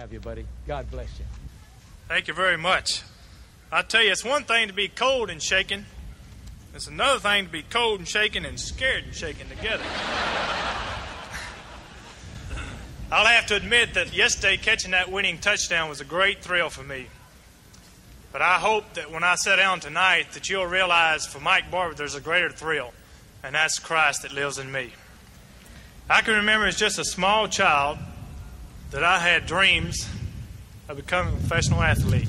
have you, buddy. God bless you. Thank you very much. I tell you, it's one thing to be cold and shaken. It's another thing to be cold and shaken and scared and shaken together. I'll have to admit that yesterday catching that winning touchdown was a great thrill for me. But I hope that when I sit down tonight that you'll realize for Mike Barber there's a greater thrill, and that's Christ that lives in me. I can remember as just a small child that I had dreams of becoming a professional athlete.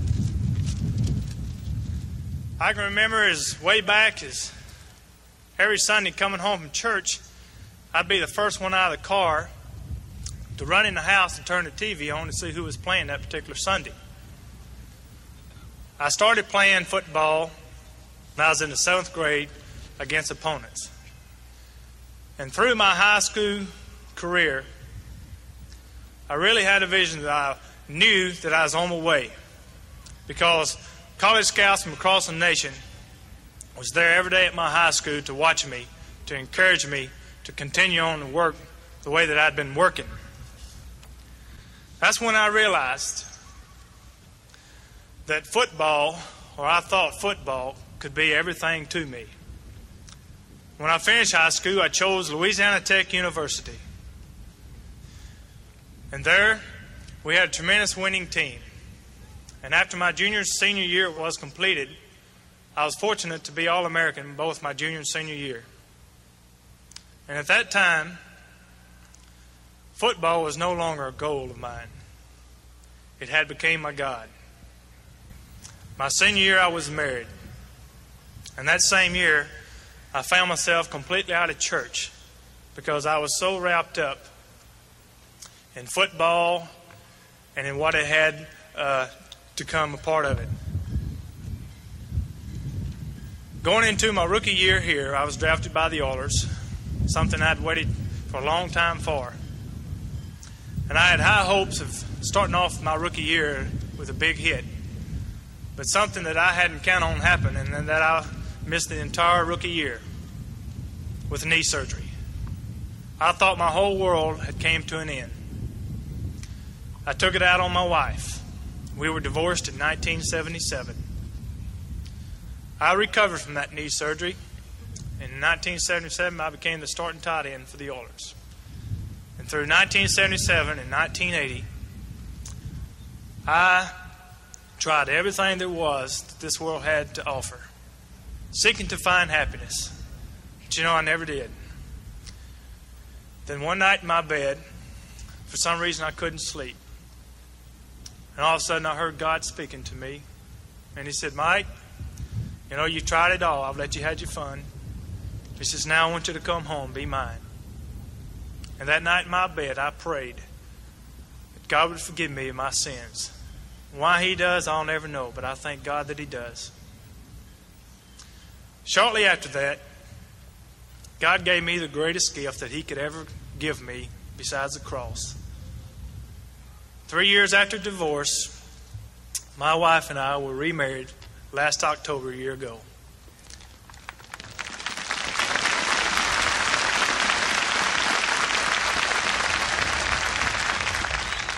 I can remember as way back as every Sunday coming home from church, I'd be the first one out of the car to run in the house and turn the TV on to see who was playing that particular Sunday. I started playing football when I was in the 7th grade against opponents. And through my high school career, I really had a vision that I knew that I was on my way, because college scouts from across the nation was there every day at my high school to watch me, to encourage me to continue on to work the way that I'd been working. That's when I realized that football, or I thought football, could be everything to me. When I finished high school, I chose Louisiana Tech University. And there, we had a tremendous winning team. And after my junior and senior year was completed, I was fortunate to be All-American in both my junior and senior year. And at that time, football was no longer a goal of mine. It had become my God. My senior year, I was married. And that same year, I found myself completely out of church because I was so wrapped up in football and in what it had to come a part of it. Going into my rookie year here, I was drafted by the Oilers, something I'd waited for a long time for. And I had high hopes of starting off my rookie year with a big hit. But something that I hadn't counted on happening, and that I missed the entire rookie year with knee surgery. I thought my whole world had came to an end. I took it out on my wife. We were divorced in 1977. I recovered from that knee surgery. In 1977, I became the starting tight end for the Oilers. And through 1977 and 1980, I tried everything there was that this world had to offer, seeking to find happiness. But you know, I never did. Then one night in my bed, for some reason I couldn't sleep. And all of a sudden I heard God speaking to me. And He said, Mike, you know, you tried it all. I've let you have your fun. He says, now I want you to come home, be mine. And that night in my bed, I prayed that God would forgive me of my sins. Why He does, I'll never know, but I thank God that He does. Shortly after that, God gave me the greatest gift that He could ever give me besides the cross. 3 years after divorce, my wife and I were remarried last October a year ago.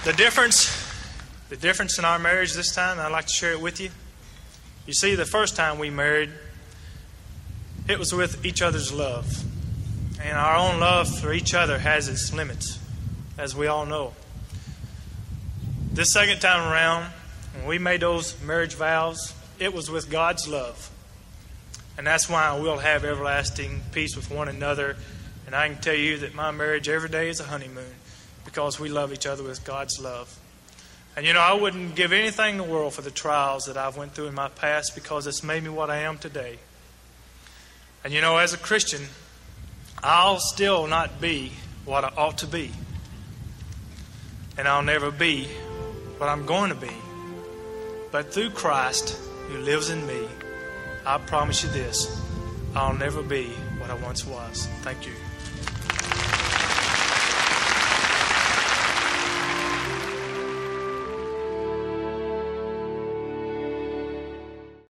The difference in our marriage this time, I'd like to share it with you. You see, the first time we married, it was with each other's love. And our own love for each other has its limits, as we all know. This second time around, when we made those marriage vows, it was with God's love. And that's why we'll have everlasting peace with one another. And I can tell you that my marriage every day is a honeymoon, because we love each other with God's love. And you know, I wouldn't give anything in the world for the trials that I've went through in my past, because it's made me what I am today. And you know, as a Christian, I'll still not be what I ought to be. And I'll never be what I'm going to be. But through Christ who lives in me, I promise you this, I'll never be what I once was. Thank you.